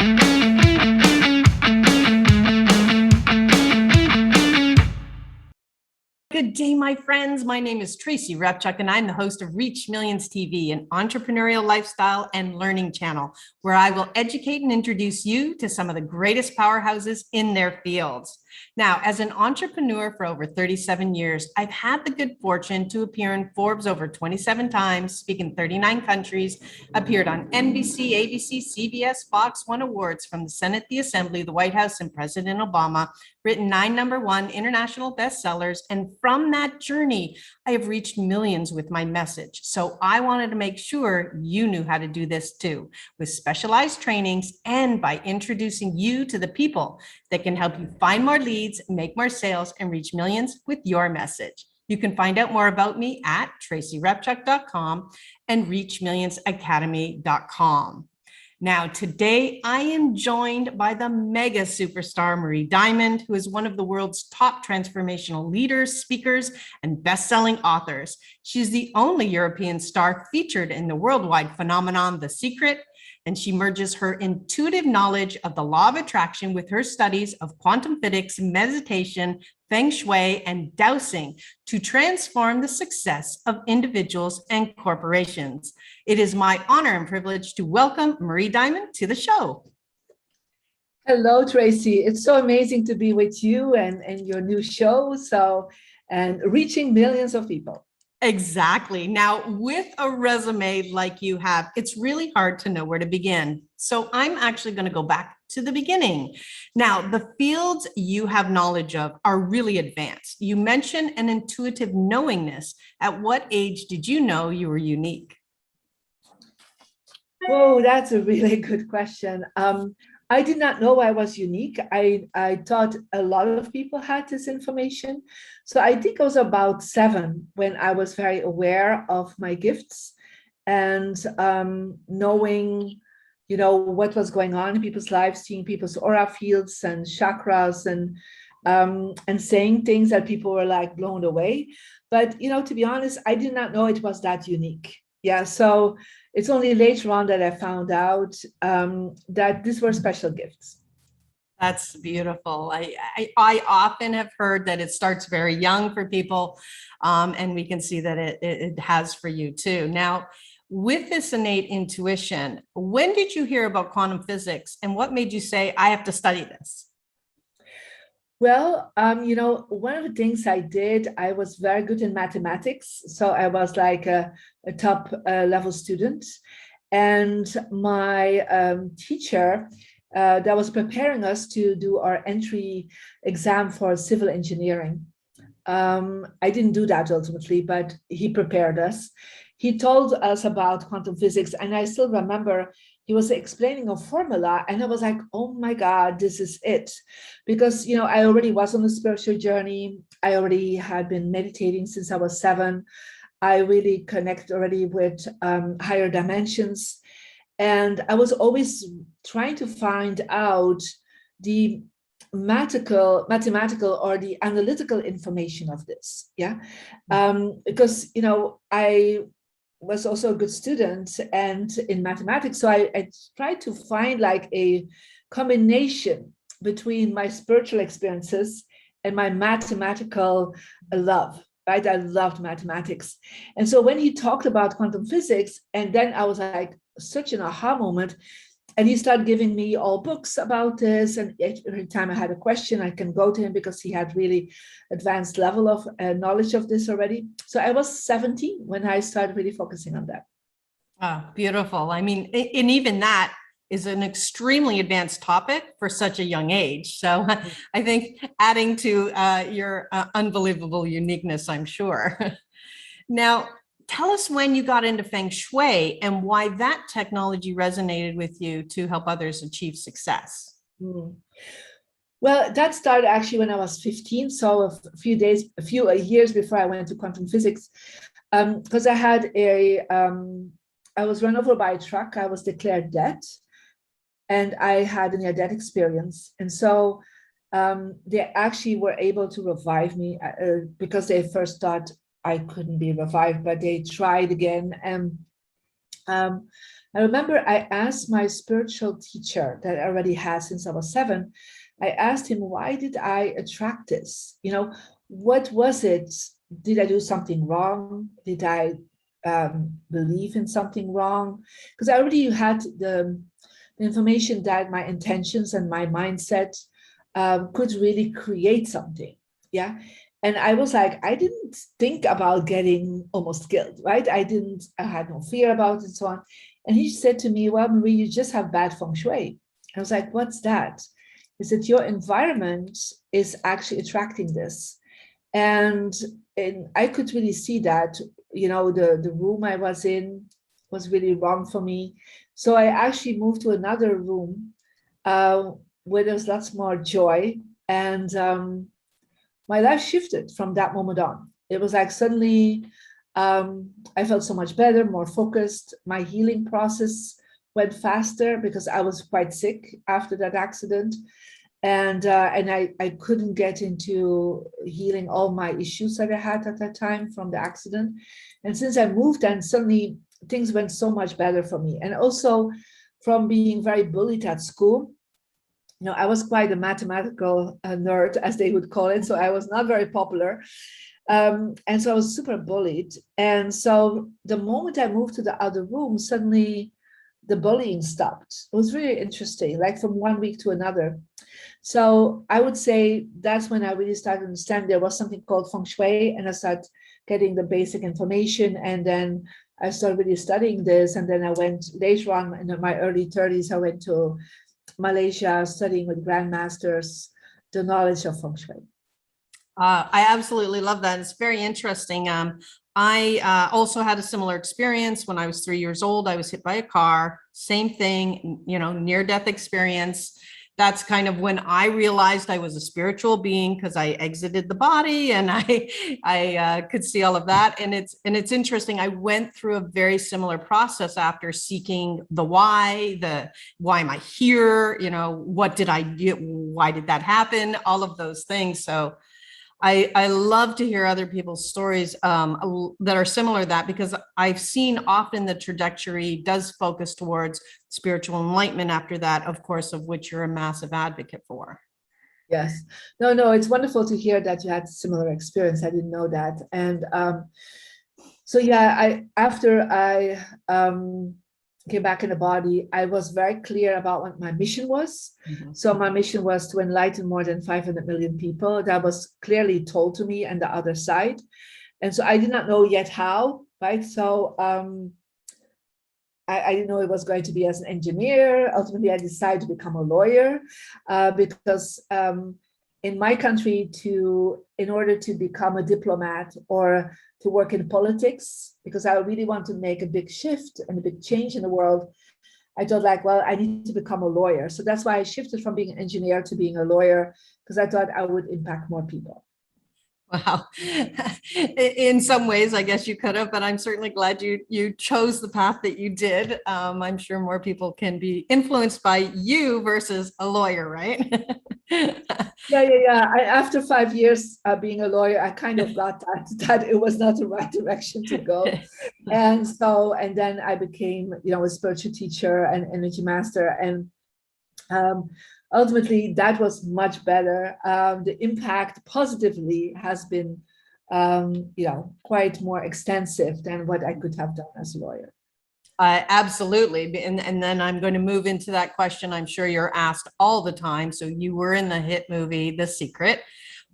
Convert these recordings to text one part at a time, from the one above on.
Good day, my friends. My name is Tracy Repchuk, and I'm the host of Reach Millions TV, an entrepreneurial lifestyle and learning channel, where I will educate and introduce you to some of the greatest powerhouses in their fields. Now, as an entrepreneur for over 37 years, I've had the good fortune to appear in Forbes over 27 times, speak in 39 countries, appeared on NBC, ABC, CBS, Fox, won awards from the Senate, the Assembly, the White House, and President Obama, written 9 #1 international bestsellers, and from that journey, I have reached millions with my message. So I wanted to make sure you knew how to do this too, with specialized trainings and by introducing you to the people that can help you find more leads, make more sales, and reach millions with your message. You can find out more about me at tracyrepchuk.com and reachmillionsacademy.com. Now, today I am joined by the mega superstar Marie Diamond, who is one of the world's top transformational leaders, speakers, and best-selling authors. She's the only European star featured in the worldwide phenomenon, The Secret, and she merges her intuitive knowledge of the law of attraction with her studies of quantum physics, meditation, Feng Shui, and dowsing to transform the success of individuals and corporations. It is my honor and privilege to welcome Marie Diamond to the show. Hello, Tracy. It's so amazing to be with you and your new show, and reaching millions of people. Exactly. Now, with a resume like you have, it's really hard to know where to begin. So I'm actually going to go back to the beginning. Now, the fields you have knowledge of are really advanced. You mentioned an intuitive knowingness. At what age did you know you were unique? Oh, that's a really good question. I did not know I was unique. I thought a lot of people had this information. So I think I was about 7 when I was very aware of my gifts and knowing, what was going on in people's lives, seeing people's aura fields and chakras and saying things that people were like blown away. But, to be honest, I did not know it was that unique. Yeah, so it's only later on that I found out that these were special gifts. That's beautiful. I often have heard that it starts very young for people, and we can see that it has for you too. Now, with this innate intuition, when did you hear about quantum physics, and what made you say, I have to study this? Well, one of the things I did, I was very good in mathematics. So I was like a top level student. And my teacher that was preparing us to do our entry exam for civil engineering. I didn't do that ultimately, but he prepared us. He told us about quantum physics, and I still remember he was explaining a formula, and I was like, oh my God, this is it. Because, I already was on a spiritual journey. I already had been meditating since I was 7. I really connect already with higher dimensions. And I was always trying to find out the mathematical or the analytical information of this. Yeah. Because, I was also a good student and in mathematics. So I tried to find like a combination between my spiritual experiences and my mathematical love, right? I loved mathematics. And so when he talked about quantum physics, and then I was like, such an aha moment. And he started giving me all books about this. And every time I had a question, I can go to him because he had really advanced level of knowledge of this already. So I was 17 when I started really focusing on that. Oh, beautiful. I mean, and even that is an extremely advanced topic for such a young age. So I think adding to your unbelievable uniqueness, I'm sure. Now, tell us when you got into Feng Shui and why that technology resonated with you to help others achieve success. Well, that started actually when I was 15. So a few years before I went to quantum physics, because I was run over by a truck. I was declared dead and I had a near death experience. And so they actually were able to revive me because they first thought I couldn't be revived, but they tried again. And I remember I asked my spiritual teacher that I already had since I was 7. I asked him, why did I attract this? What was it? Did I do something wrong? Did I believe in something wrong? Because I already had the information that my intentions and my mindset could really create something. Yeah. And I was like, I didn't think about getting almost killed, right? I had no fear about it and so on. And he said to me, well, Marie, you just have bad feng shui. I was like, what's that? He said, your environment is actually attracting this. And I could really see that, the room I was in was really wrong for me. So I actually moved to another room where there was lots more joy. And my life shifted from that moment on. It was like suddenly I felt so much better, more focused. My healing process went faster because I was quite sick after that accident. And I couldn't get into healing all my issues that I had at that time from the accident. And since I moved, and suddenly things went so much better for me. And also from being very bullied at school, I was quite a mathematical nerd, as they would call it. So I was not very popular. And so I was super bullied. And so the moment I moved to the other room, suddenly the bullying stopped. It was really interesting, like from one week to another. So I would say that's when I really started to understand there was something called Feng Shui, and I started getting the basic information. And then I started really studying this. And then I went later on in my early 30s, I went to Malaysia studying with grandmasters the knowledge of Feng Shui. I absolutely love that. It's very interesting. I also had a similar experience when I was 3 years old. I was hit by a car, same thing, near death experience. That's kind of when I realized I was a spiritual being, because I exited the body and I could see all of that. And it's interesting. I went through a very similar process after seeking the why am I here? What did I do? Why did that happen? All of those things. So I love to hear other people's stories that are similar to that, because I've seen often the trajectory does focus towards spiritual enlightenment after that, of course, of which you're a massive advocate for. Yes. No, it's wonderful to hear that you had similar experience. I didn't know that. And so yeah, after I came back in the body, I was very clear about what my mission was. Mm-hmm. So my mission was to enlighten more than 500 million people. That was clearly told to me and the other side. And so I did not know yet how, right? So I didn't know it was going to be as an engineer. Ultimately, I decided to become a lawyer because in my country, in order to become a diplomat or to work in politics, because I really want to make a big shift and a big change in the world, I thought I need to become a lawyer. So that's why I shifted from being an engineer to being a lawyer, because I thought I would impact more people. Wow. In some ways, I guess you could have, but I'm certainly glad you chose the path that you did. I'm sure more people can be influenced by you versus a lawyer, right? Yeah. After 5 years being a lawyer, I kind of got that it was not the right direction to go. And then I became, a spiritual teacher and energy master. And ultimately, that was much better. The impact positively has been, quite more extensive than what I could have done as a lawyer. Absolutely. And then I'm going to move into that question I'm sure you're asked all the time. So you were in the hit movie, The Secret.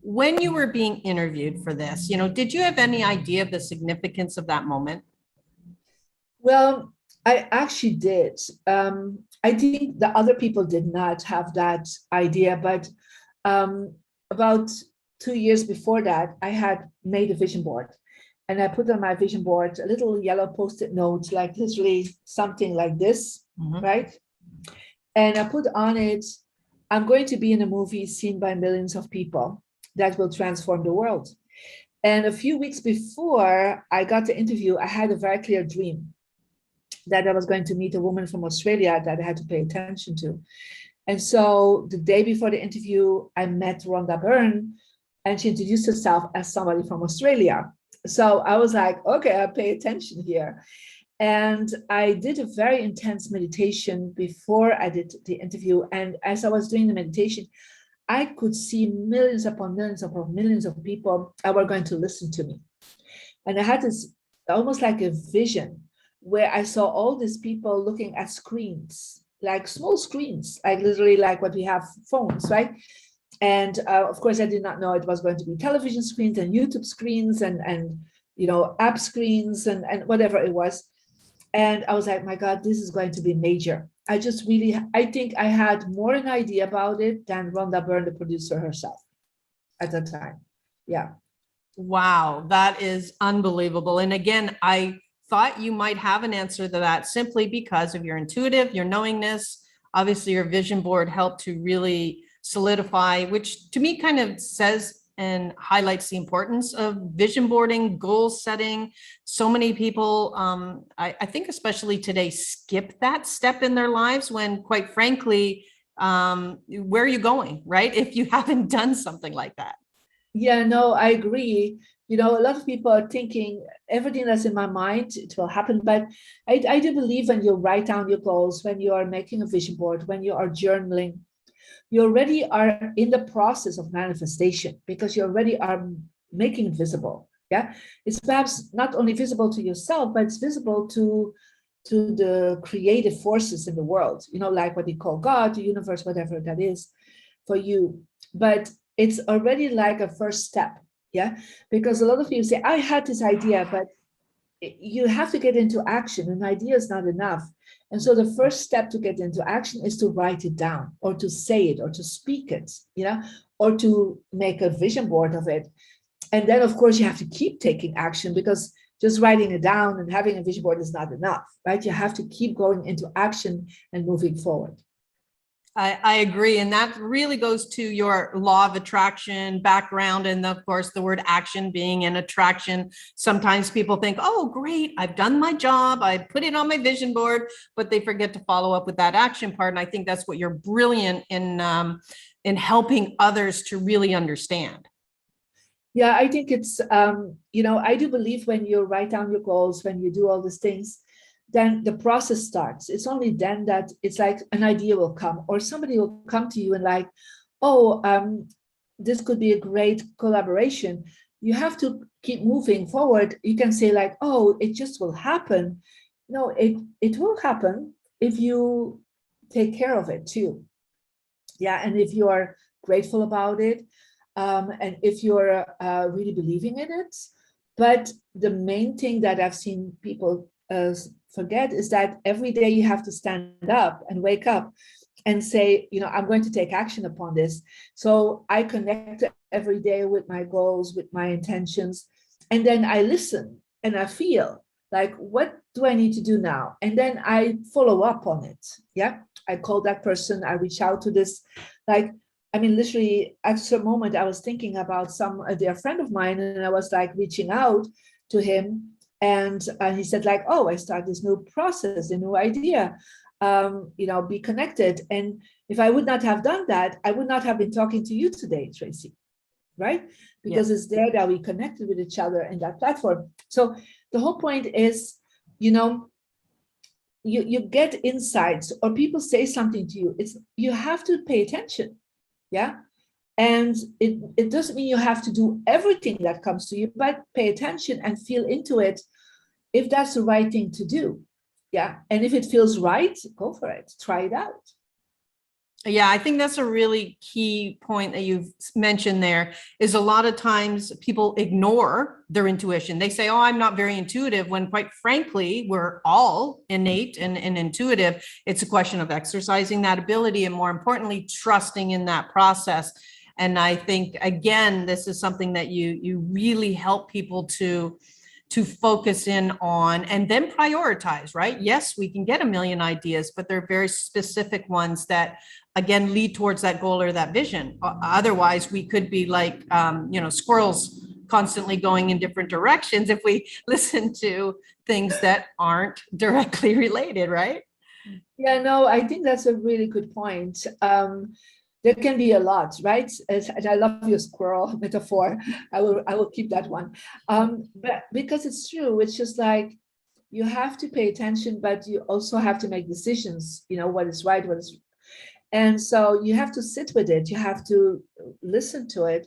When you were being interviewed for this, did you have any idea of the significance of that moment? Well, I actually did. I think the other people did not have that idea, but about 2 years before that, I had made a vision board. And I put on my vision board a little yellow Post-it note, like literally something like this, right? And I put on it, I'm going to be in a movie seen by millions of people that will transform the world. And a few weeks before I got the interview, I had a very clear dream that I was going to meet a woman from Australia that I had to pay attention to. And so the day before the interview, I met Rhonda Byrne, and she introduced herself as somebody from Australia. So I was like, okay, I'll pay attention here. And I did a very intense meditation before I did the interview. And as I was doing the meditation, I could see millions upon millions of people that were going to listen to me. And I had this almost like a vision where I saw all these people looking at screens, like small screens, like literally like what we have phones, right? And of course, I did not know it was going to be television screens and YouTube screens and app screens and whatever it was. And I was like, my God, this is going to be major. I think I had more an idea about it than Rhonda Byrne, the producer herself at that time. Yeah. Wow, that is unbelievable. And again, I thought you might have an answer to that simply because of your intuitive, your knowingness. Obviously, your vision board helped to really solidify, which to me kind of says and highlights the importance of vision boarding, goal setting. So many people, I think especially today, skip that step in their lives when, quite frankly, where are you going, right? If you haven't done something like that. Yeah, no, I agree. A lot of people are thinking everything that's in my mind, it will happen. But I do believe when you write down your goals, when you are making a vision board, when you are journaling, you already are in the process of manifestation because you already are making it visible. Yeah, it's perhaps not only visible to yourself, but it's visible to the creative forces in the world, like what you call God, the universe, whatever that is for you. But it's already like a first step. Yeah, because a lot of people say, I had this idea, but you have to get into action. An idea is not enough. And so the first step to get into action is to write it down or to say it or to speak it, or to make a vision board of it. And then, of course, you have to keep taking action because just writing it down and having a vision board is not enough, right? You have to keep going into action and moving forward. I agree. And that really goes to your law of attraction background. And of course, the word action being an attraction. Sometimes people think, oh, great, I've done my job. I put it on my vision board, but they forget to follow up with that action part. And I think that's what you're brilliant in helping others to really understand. Yeah, I think it's, I do believe when you write down your goals, when you do all these things, then the process starts. It's only then that it's like an idea will come or somebody will come to you and like, oh, this could be a great collaboration. You have to keep moving forward. You can say like, oh, it just will happen. No, it will happen if you take care of it too. Yeah, and if you are grateful about it, and if you're really believing in it. But the main thing that I've seen people forget is that every day you have to stand up and wake up and say, I'm going to take action upon this. So I connect every day with my goals, with my intentions, and then I listen and I feel like, what do I need to do now? And then I follow up on it. Yeah, I call that person, I reach out to this, literally at a certain moment, I was thinking about a dear friend of mine, and I was like reaching out to him. And he said like, oh, I start this new process, a new idea, BeeKonnected. And if I would not have done that, I would not have been talking to you today, Tracy, right? Because It's there that we connected with each other in that platform. So the whole point is, you get insights or people say something to you. You have to pay attention. Yeah. And it doesn't mean you have to do everything that comes to you, but pay attention and feel into it if that's the right thing to do. Yeah. And if it feels right, go for it. Try it out. Yeah, I think that's a really key point that you've mentioned there is a lot of times people ignore their intuition. They say, oh, I'm not very intuitive, when quite frankly, we're all innate and intuitive. It's a question of exercising that ability and more importantly, trusting in that process. And I think, again, this is something that you really help people to focus in on and then prioritize, right? Yes, we can get a million ideas, but they're very specific ones that, again, lead towards that goal or that vision. Otherwise, we could be like, squirrels constantly going in different directions if we listen to things that aren't directly related, right? Yeah, no, I think that's a really good point. There can be a lot, right? And I love your squirrel metaphor. I will keep that one. But because it's true, it's just like you have to pay attention, but you also have to make decisions, what is right, what is, and so you have to sit with it. You have to listen to it.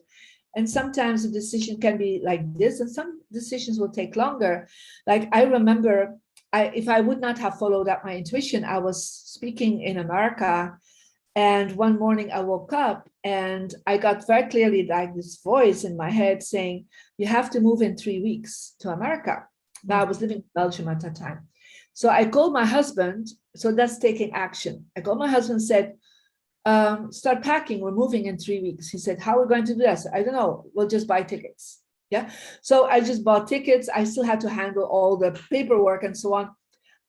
And sometimes the decision can be like this, and some decisions will take longer. Like I remember, if I would not have followed up my intuition, I was speaking in America, and one morning I woke up and I got very clearly like this voice in my head saying, you have to move in 3 weeks to America. Now I was living in Belgium at that time. So I called my husband. So that's taking action. I called my husband and said, start packing. We're moving in 3 weeks. He said, how are we going to do this? I don't know. We'll just buy tickets. Yeah. So I just bought tickets. I still had to handle all the paperwork and so on.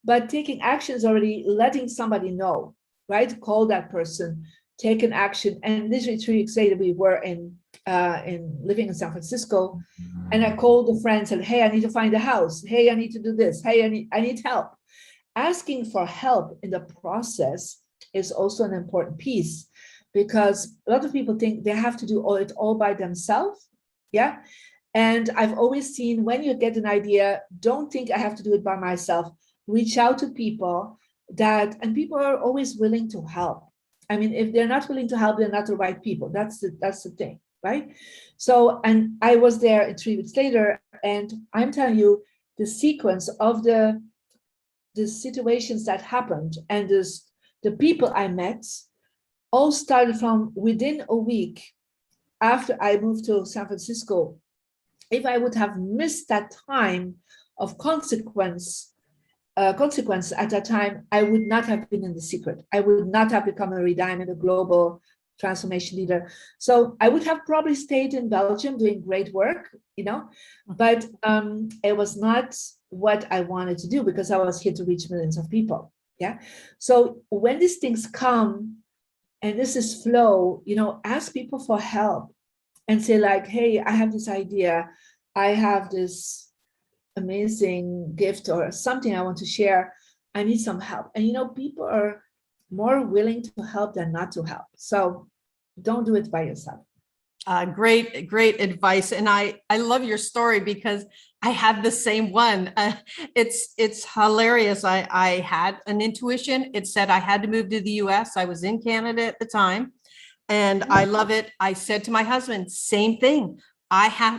But taking action is already letting somebody know, right? Call that person, take an action. And literally 3 weeks later, we were in living in San Francisco. And I called a friend and said, hey, I need to find a house. Hey, I need to do this. Hey, I need help. Asking for help in the process is also an important piece, because a lot of people think they have to do it all by themselves. Yeah. And I've always seen, when you get an idea, don't think I have to do it by myself. Reach out to people and people are always willing to help. I mean, if they're not willing to help, they're not the right people. That's the thing, right? So, and I was there 3 weeks later, and I'm telling you, the sequence of the situations that happened and the people I met all started from within a week after I moved to San Francisco. If I would have missed that time of consequence at that time, I would not have been in the secret. I would not have become a Rediamond, a global transformation leader. So I would have probably stayed in Belgium doing great work, but it was not what I wanted to do, because I was here to reach millions of people. Yeah. So when these things come, and this is flow, ask people for help and say like, hey, I have this idea. I have this amazing gift or something I want to share. I need some help. And people are more willing to help than not to help. So don't do it by yourself. Great advice. And I love your story, because I had the same one. It's hilarious. I had an intuition. It said I had to move to the US. I was in Canada at the time, and I love it. I said to my husband, same thing.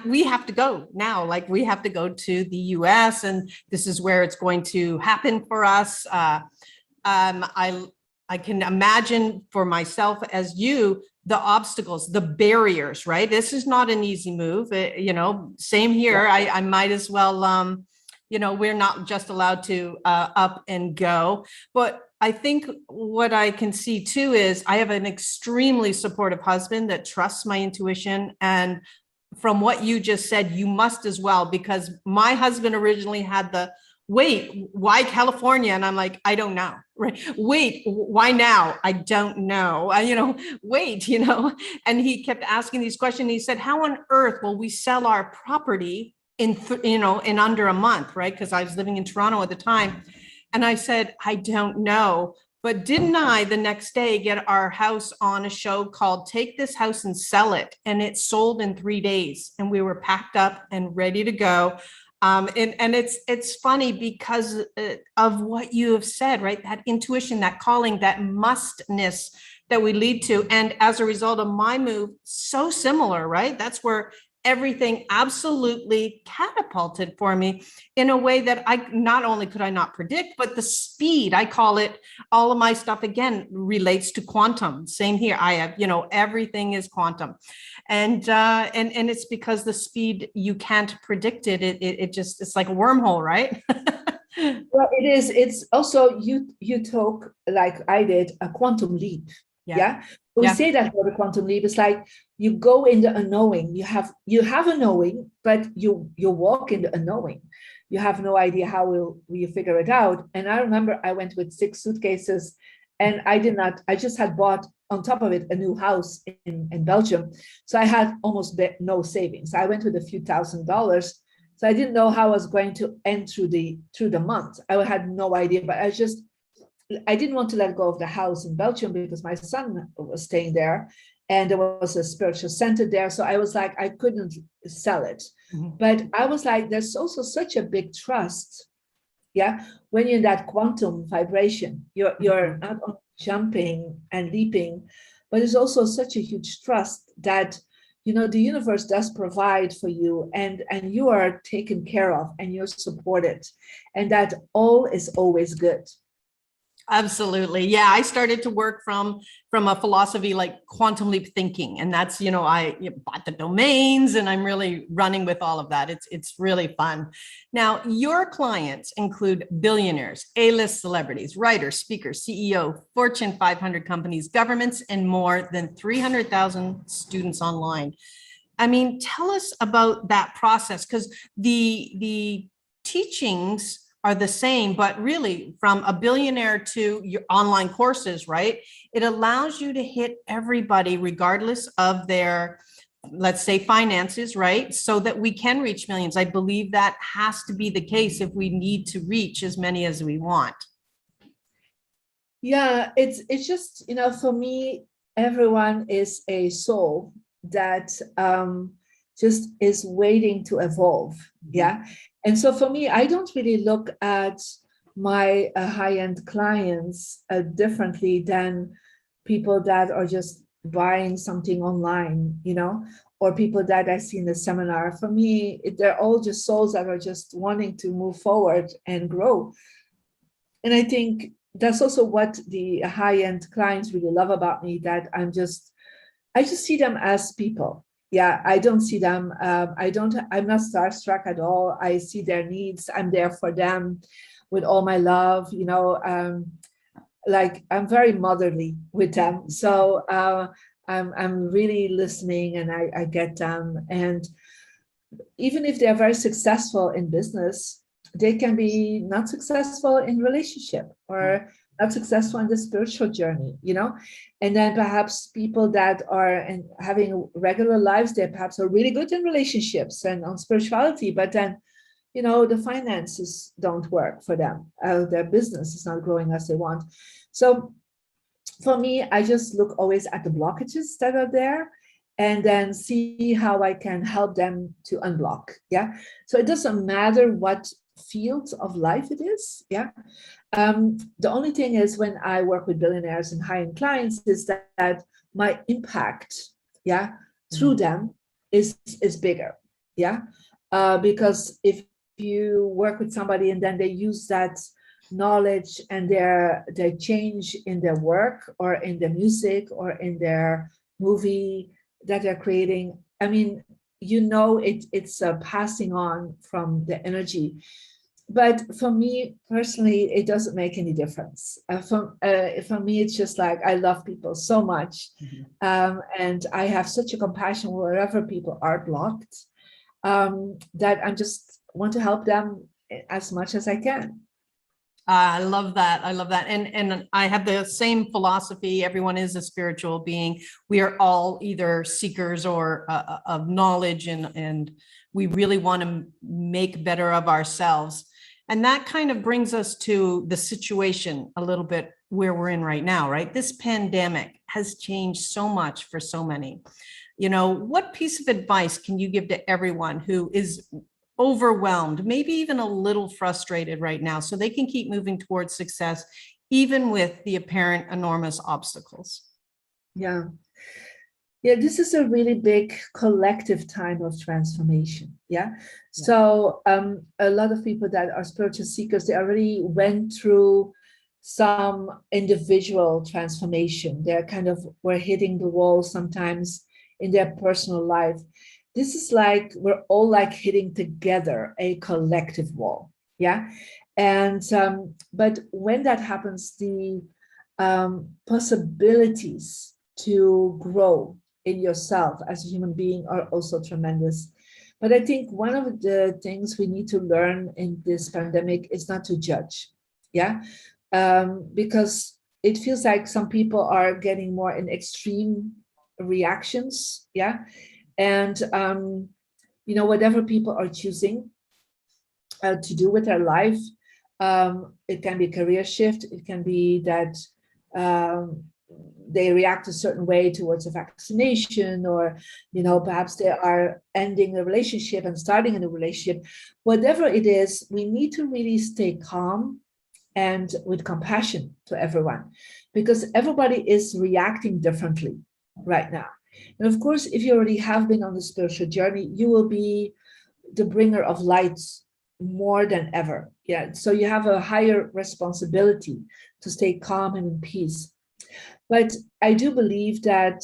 We have to go now. Like, we have to go to the US, and this is where it's going to happen for us. I can imagine for myself, as you, the obstacles, the barriers, right? This is not an easy move. Same here. Yeah. I might as well, we're not just allowed to up and go. But I think what I can see too is I have an extremely supportive husband that trusts my intuition. And from what you just said, you must as well, because my husband originally had the, wait, why California? And I'm like, I don't know. Right? Wait, why now? I don't know. Wait, and he kept asking these questions. He said, how on earth will we sell our property in under a month? Right? Because I was living in Toronto at the time. And I said, I don't know. But didn't I the next day get our house on a show called Take This House and Sell It? And it sold in 3 days, and we were packed up and ready to go. And it's funny because of what you have said, right? That intuition, that calling, that mustness that we lead to. And as a result of my move, so similar, right? That's where everything absolutely catapulted for me in a way that not only could I not predict, but the speed, I call it, all of my stuff again relates to quantum. Same here. I have, everything is quantum. And it's because the speed, you can't predict it. It's like a wormhole, right? Well, it is. It's also, you talk like I did, a quantum leap. Yeah. We say that for the quantum leap. It's like you go in the unknowing. You have a knowing, but you walk in the unknowing. You have no idea how will you figure it out. And I remember I went with 6 suitcases, and I just had bought on top of it a new house in Belgium. So I had almost no savings. I went with a few $1,000s. So I didn't know how I was going to end through the month. I had no idea, but I didn't want to let go of the house in Belgium because my son was staying there, and there was a spiritual center there. So I was like, I couldn't sell it. Mm-hmm. But I was like, there's also such a big trust Yeah, when you're in that quantum vibration, you're not only jumping and leaping, but it's also such a huge trust that the universe does provide for you, and you are taken care of and you're supported, and that all is always good. Absolutely. Yeah, I started to work from a philosophy like QuantumLeap thinking, and that's, I bought the domains and I'm really running with all of that. It's really fun. Now, your clients include billionaires, A-list celebrities, writers, speakers, CEO, Fortune 500 companies, governments, and more than 300,000 students online. I mean, tell us about that process, because the teachings are the same, but really from a billionaire to your online courses, right? It allows you to hit everybody regardless of their, let's say, finances, right? So that we can reach millions. I believe that has to be the case if we need to reach as many as we want. Yeah, it's just, for me, everyone is a soul that just is waiting to evolve. Yeah. And so for me, I don't really look at my high-end clients differently than people that are just buying something online, or people that I see in the seminar. For me, they're all just souls that are just wanting to move forward and grow. And I think that's also what the high-end clients really love about me, that I just see them as people. Yeah, I don't see them, I'm not starstruck at all. I see their needs. I'm there for them with all my love, like I'm very motherly with them. So I'm really listening, and I get them. And even if they're very successful in business, they can be not successful in relationship, or not successful in the spiritual journey, and then perhaps people that are having regular lives, they perhaps are really good in relationships and on spirituality, but then the finances don't work for them. Their business is not growing as they want. So for me, I just look always at the blockages that are there, and then see how I can help them to unblock. Yeah. So it doesn't matter what field of life it is. Yeah. The only thing is, when I work with billionaires and high-end clients, is that my impact, yeah, through them is bigger. Yeah. Because if you work with somebody and then they use that knowledge and their change in their work, or in their music, or in their movie that they're creating, I mean, it's passing on from the energy. But for me personally, it doesn't make any difference. For me, it's just like, I love people so much, and I have such a compassion wherever people are blocked, that I just want to help them as much as I can. I love that. I love that. And I have the same philosophy. Everyone is a spiritual being. We are all either seekers or of knowledge, and we really want to make better of ourselves. And that kind of brings us to the situation a little bit where we're in right now, right? This pandemic has changed so much for so many. What piece of advice can you give to everyone who is overwhelmed, maybe even a little frustrated right now, so they can keep moving towards success, even with the apparent enormous obstacles? Yeah. Yeah, this is a really big collective time of transformation. Yeah. So a lot of people that are spiritual seekers, they already went through some individual transformation. They're kind of were hitting the wall sometimes in their personal life. This is like, we're all like hitting together a collective wall. Yeah. And but when that happens, the possibilities to grow in yourself as a human being are also tremendous. But I think one of the things we need to learn in this pandemic is not to judge. Yeah. Because it feels like some people are getting more in extreme reactions. Yeah. And, whatever people are choosing to do with their life, it can be a career shift. It can be that they react a certain way towards a vaccination, or perhaps they are ending a relationship and starting a new relationship. Whatever it is, we need to really stay calm and with compassion to everyone, because everybody is reacting differently right now. And of course, if you already have been on the spiritual journey, you will be the bringer of light more than ever. Yeah. So you have a higher responsibility to stay calm and in peace. But I do believe that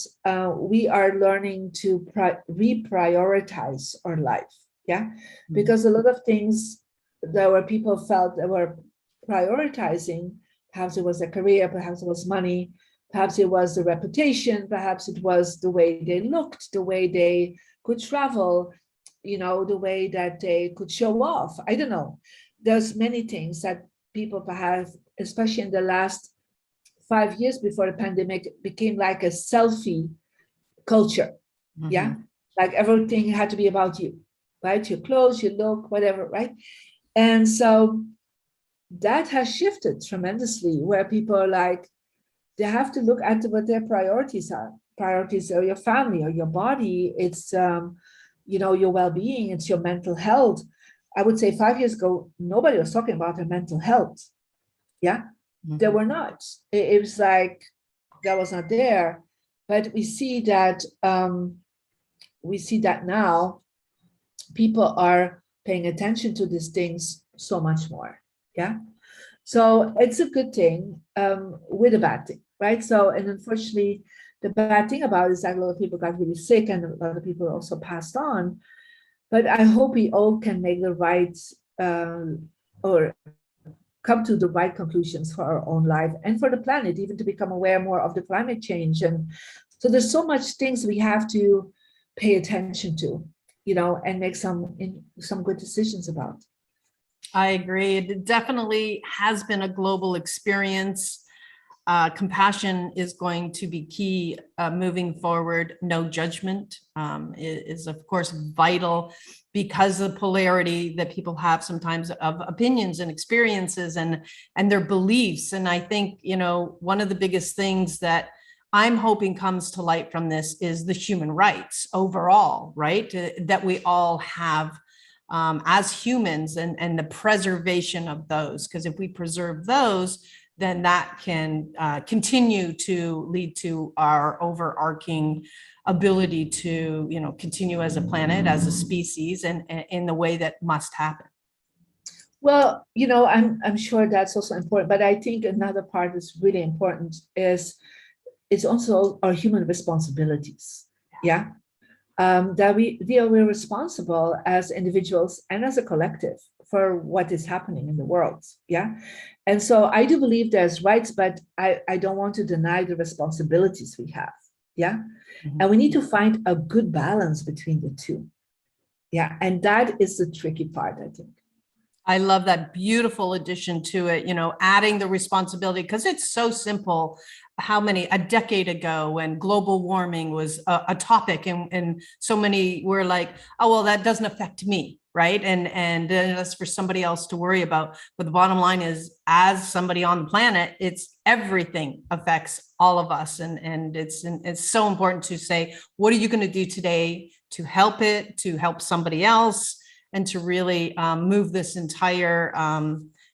we are learning to reprioritize our life. Yeah. Mm-hmm. Because a lot of things that were people felt that were prioritizing, perhaps it was a career, perhaps it was money, perhaps it was the reputation, perhaps it was the way they looked, the way they could travel, the way that they could show off. I don't know. There's many things that people perhaps, especially in the last 5 years before the pandemic, became like a selfie culture. Mm-hmm. Yeah. Like everything had to be about you, right? Your clothes, your look, whatever, right? And so that has shifted tremendously, where people are like, they have to look at what their priorities are. Priorities are your family or your body. It's, your well-being. It's your mental health. I would say 5 years ago, nobody was talking about their mental health. Yeah, mm-hmm. They were not. It was like that was not there. But we see that now people are paying attention to these things so much more. Yeah. So it's a good thing with a bad thing, right? So, and unfortunately, the bad thing about it is that a lot of people got really sick and a lot of people also passed on. But I hope we all can make the right or come to the right conclusions for our own life and for the planet, even to become aware more of the climate change. And so there's so much things we have to pay attention to, and make some good decisions about. I agree. It definitely has been a global experience. Compassion is going to be key moving forward. No judgment is, of course, vital, because of the polarity that people have sometimes of opinions and experiences and their beliefs. And I think, one of the biggest things that I'm hoping comes to light from this is the human rights overall, right? That we all have as humans, and the preservation of those. Because if we preserve those, then that can continue to lead to our overarching ability to, continue as a planet, as a species, and in the way that must happen. Well, I'm sure that's also important, but I think another part that's really important is it's also our human responsibilities. Yeah. That we're responsible as individuals and as a collective for what is happening in the world. Yeah. And so I do believe there's rights, but I don't want to deny the responsibilities we have. Yeah. Mm-hmm. And we need to find a good balance between the two. Yeah. And that is the tricky part, I think. I love that beautiful addition to it, adding the responsibility, because it's so simple. A decade ago, when global warming was a topic, and so many were like, oh, well, that doesn't affect me, right? And that's for somebody else to worry about. But the bottom line is, as somebody on the planet, it's everything affects all of us. And it's so important to say, what are you going to do today to help it, to help somebody else, and to really move this entire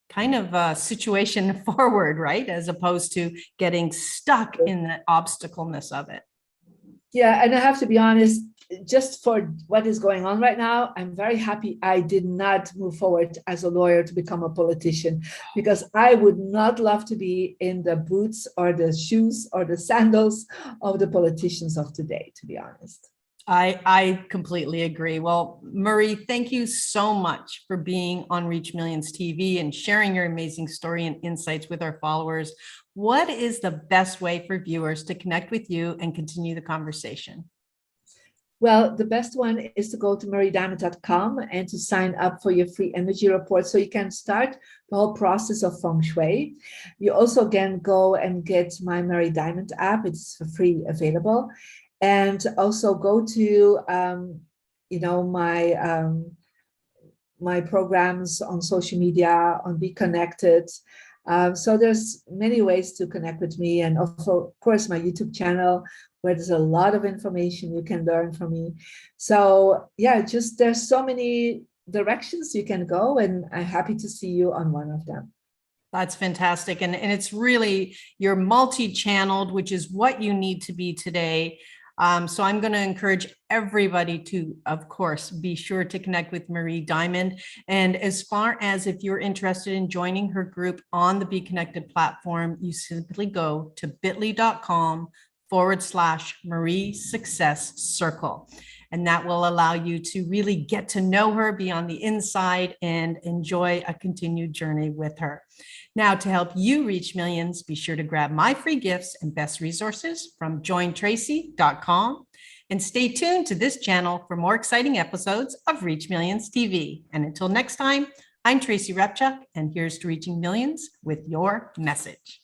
kind of situation forward, right? As opposed to getting stuck in the obstacleness of it. Yeah, and I have to be honest, just for what is going on right now, I'm very happy I did not move forward as a lawyer to become a politician, because I would not love to be in the boots or the shoes or the sandals of the politicians of today, to be honest. I completely agree. Well, Marie, thank you so much for being on Reach Millions TV and sharing your amazing story and insights with our followers. What is the best way for viewers to connect with you and continue the conversation? Well, the best one is to go to mariediamond.com and to sign up for your free energy report, so you can start the whole process of Feng Shui. You also can go and get my Marie Diamond app. It's for free available. And also go to, my programs on social media, on BeeKonnected. So there's many ways to connect with me, and also, of course, my YouTube channel, where there's a lot of information you can learn from me. So yeah, just there's so many directions you can go, and I'm happy to see you on one of them. That's fantastic. And it's really, you're multi-channeled, which is what you need to be today. So I'm going to encourage everybody to, of course, be sure to connect with Marie Diamond. And as far as if you're interested in joining her group on the BeeKonnected platform, you simply go to bit.ly/Marie Success Circle. And that will allow you to really get to know her, be on the inside, and enjoy a continued journey with her. Now, to help you reach millions, be sure to grab my free gifts and best resources from jointracy.com. And stay tuned to this channel for more exciting episodes of Reach Millions TV. And until next time, I'm Tracy Repchuk, and here's to reaching millions with your message.